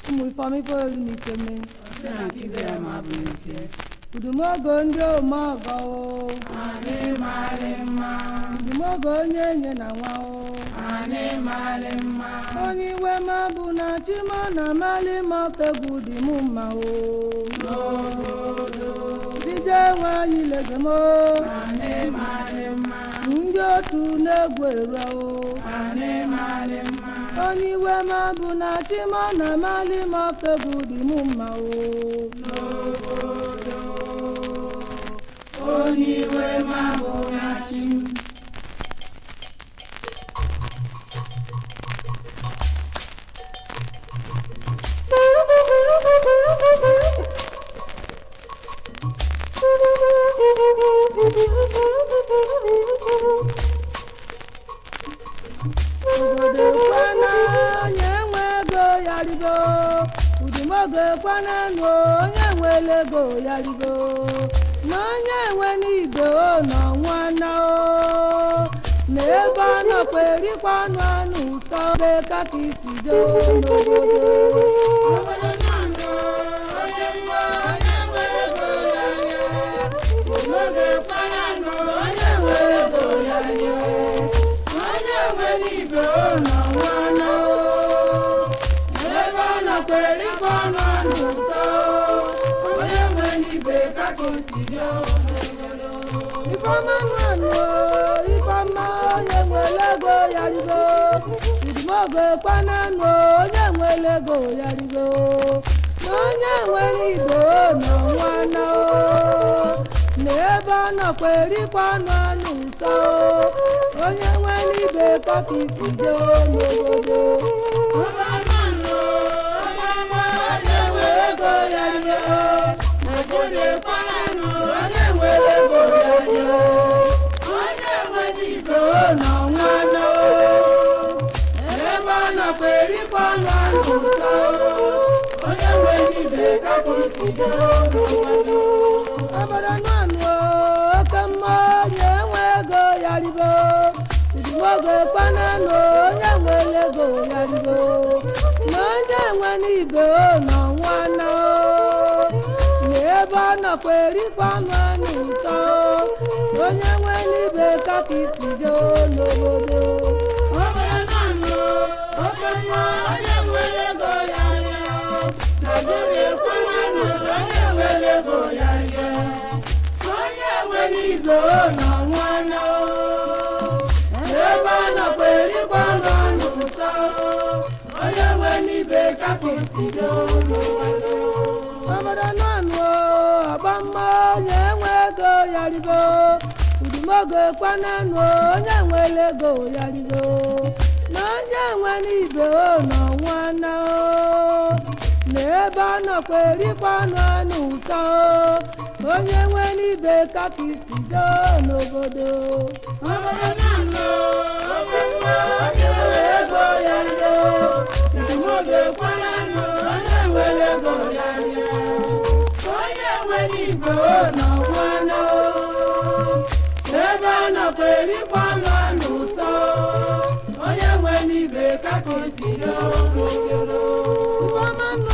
Umufami polu nikeme. Sina kibera mabunise. Udumogo ndio umogo o. Ane malema. Udumogo nyenye na wao. Ane malema. Oni we mabuna chima na malima kegudi muma o. Lobodo. Dije wa ilegemo. Ane malema. Ndio tunegwera o. Ane malema. Oni we mabuna chima na malima kegudi muma o. Lobodo. Oni we mabuna chima. Udumogo kwana no onye nwele go yarigo na onye nwe n'igwe no nwana o na ebe ọ nọ kweri kwanu anụ ụsọ be ka isi jo n'obodo Udumogo kwana no onye nwele go yarigo na onye nwere igbo no nwana o na ebe ọ nọ kweri kwanu anụ ụsọ onye nwere ibe ka isi jo n'obodo Udumogo kwana no onye nwele go yarigo na onye nwe n'ibe no nwana na ebe ọ nọ kweri kwanu anụ ụsọ onye nwe n'ibe ka isi jo n'obodo Udumogo kwana no onye nwele go yarigo na onye nwe n'ibe no nwana o na ebe ọ nọ kweri kwanu anụ ụsọ onye nwe n'ibe ka isi jo n'obodo Udumogo kwana no onye nwele go yarigo na onye nwe n'igwe no nwana na ebe ọ nọ kweri kwanu anụ ụsọ onye nwe n'ibe ka isi jo n'obodo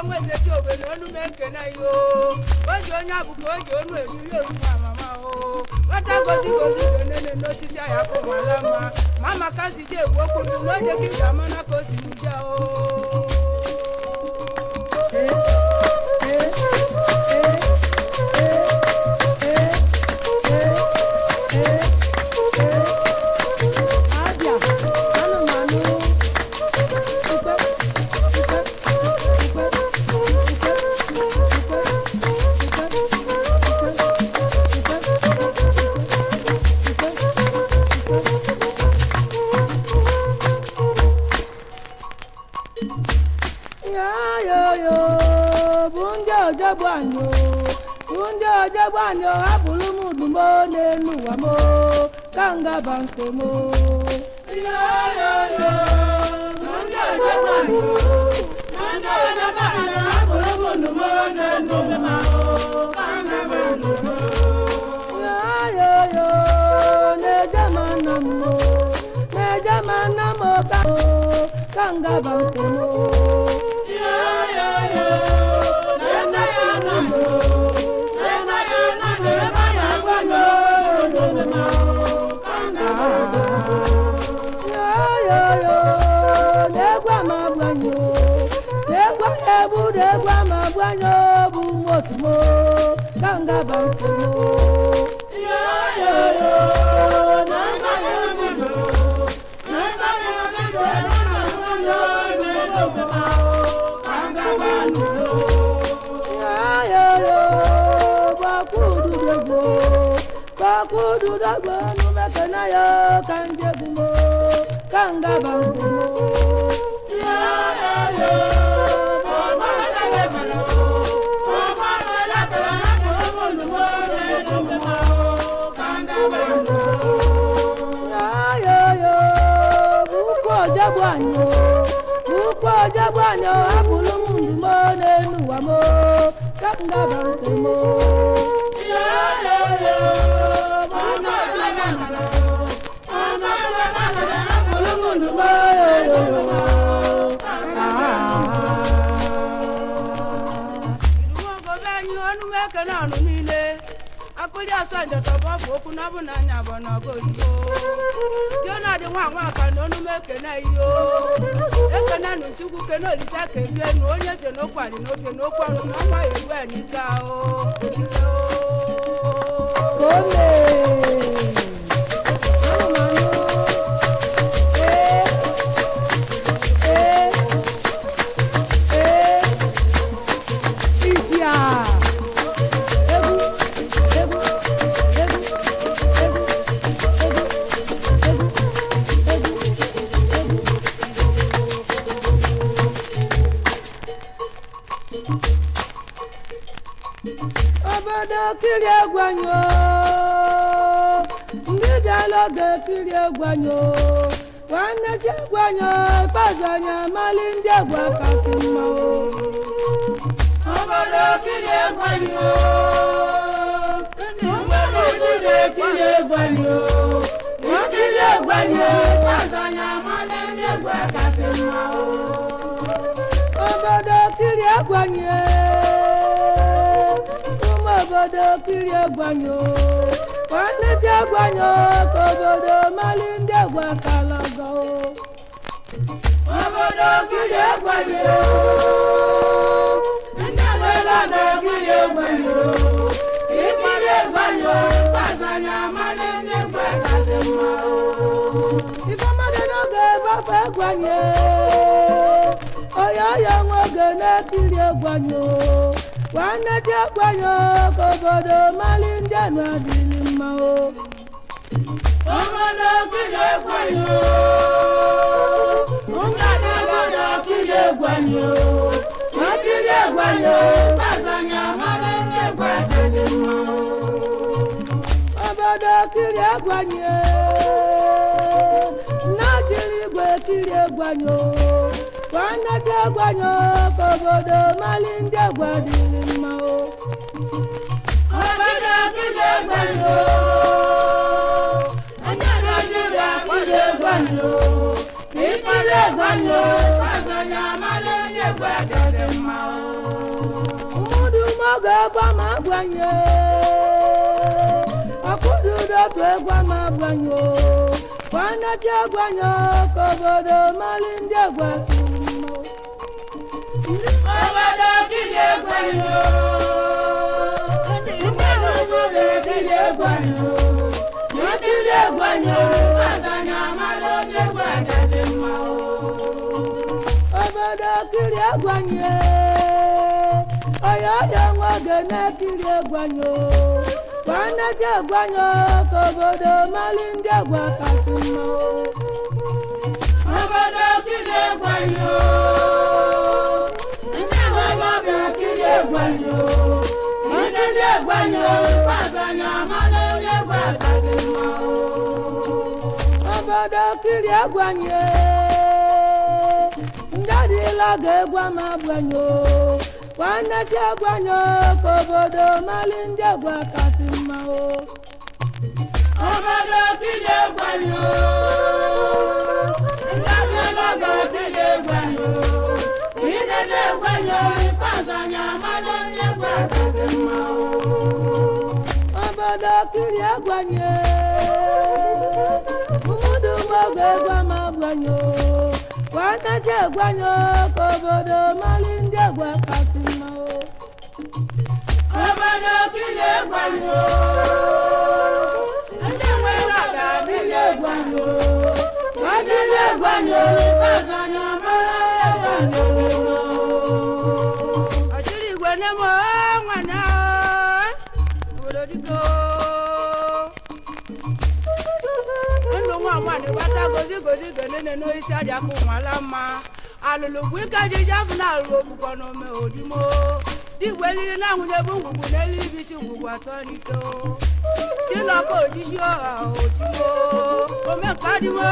Mweze chobe n'onu meke na yo ojo onye abụkọ ojo onu eriri oruma mama o nwata gozi gozi nene n'osisi ahịa pụmala mma ma maka si dị egwu okwutu n'oje ka iji ama na ka o si rubia o yo bunje ojabwanyo bunje ojabwanyo abulu mudumo nenu wamo kanga bankemo yo bunje ojabwanyo abulu mudumo nenu wamo kanga bankemo yo nejamanamo kanga bankemo Kudu dagbo numekana yo kanje gumo kanga bangumo Ukwo jabwanyo abulu mundumo nenu wamo kanga bangumo akuli asanja tobofu okunabuna nyabona goyo jona de nwa ka nonu meke na iyo ekena nu chigu ke no lisa ke bi enu onye je no kwani no fe no kwanu no nwa ewu anika o kome kiri egwanyo ndị dialogue kiri egwanyo nwanne si egwanyo pazanya mali ndị egwa kasị mma obodo kiri egwanyo kiri egwanyo kiri egwanyo pazanya mali ndị egwa kasị mma obodo kiri egwanyo obodo kiri egwanyo nwanne si egwanyo ka obodo mali ndị egwa kalago obodo kiri egwanyo ndị obodo kiri egwanyo ikiri egwanyo gbasanya mali ndị egwa kasị mma ifemadị n'oge bafa egwanyo oyoyo nwoge na-ekiri egwanyo nwanne si egwanyo ka obodo mali ndị enu adịghị mma obodo kiri egwanyo obodo kiri egwanyo kiri egwanyo gbasanya mali ndị egwa kasị mma obodo kiri egwanyo nna jiri igwe kiri egwanyo nwanne si egwanyo ka obodo mali ndị egwa adịghị mma obodo kiri egwanyo kiri egwanyo ikiri egwanyo gbasanya mali ndị egwa kasị mma umudu mogo egwa ma agwanye akudu dotu egwa ma agwanye nwanne si egwanyo ka obodo mali ndị egwa obodo kiri egwanyo obodo kiri egwanyo kiri egwanyo gbasanya mali ndị egwa kasị mma obodo kiri egwanyo oyoyo nwoge na-ekiri egwanyo nwanne si egwanyo ka obodo mali ndị egwa kasị mma obodo kiri egwanyo kiri egwu anyị ndị adịla ga-egwu ama abụ anyị nwanne si egwu anyị ka obodo mali ndị egwu kasị mma obodo kiri egwu anyị ndị adịla ga-ekiri egwu anyị ide na-egwu anyị ikpeazụ anyị amalụ ndị egwu kasị mma obodo kiri egwu anyị ụmụdụ mgbe egwu ama abụ anyị nwanne si egwu anyị ka obodo mali ndị egwu kasị mma obodo kiri egwu anyị ndị nwere ọga adịghị egwu anyị adịghị egwu anyị ikpeazụ anyị amara egwu anyị ọchịrị igwe nne m nwanne obodo dịka ndụ nwa nwaanyị gbata gozi gozi genene n'isi adị akụ nwala mma alụlụ bụ ike jiji afọ na-alụ ogbukọ n'ome odimo digwe eliri na nwunye bụ ngwugwu n'eliri bisi ngwugwu atọ n'ike chilọka ojiji ọha ojimo omenka adịmo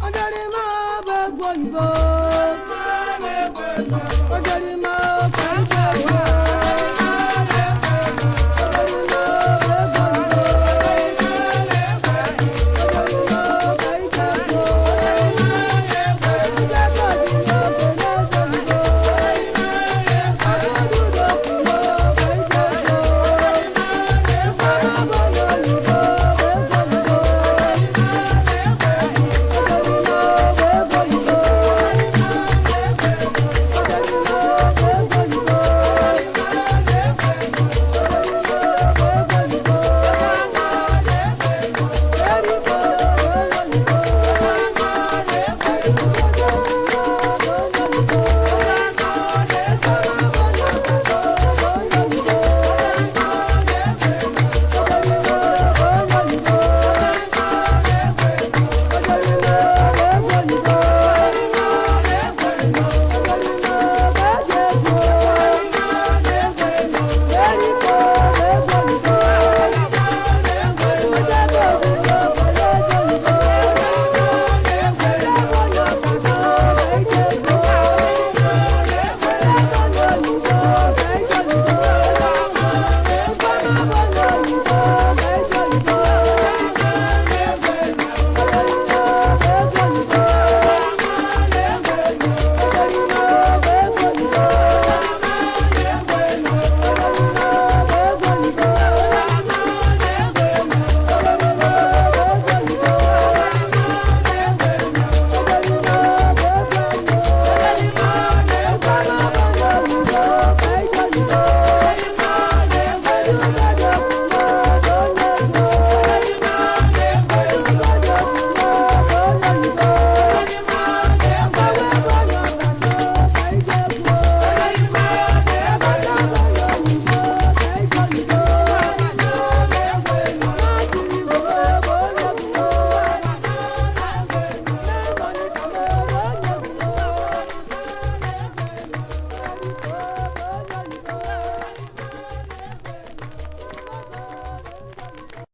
Ọdọrị ma bụ egwu oyibo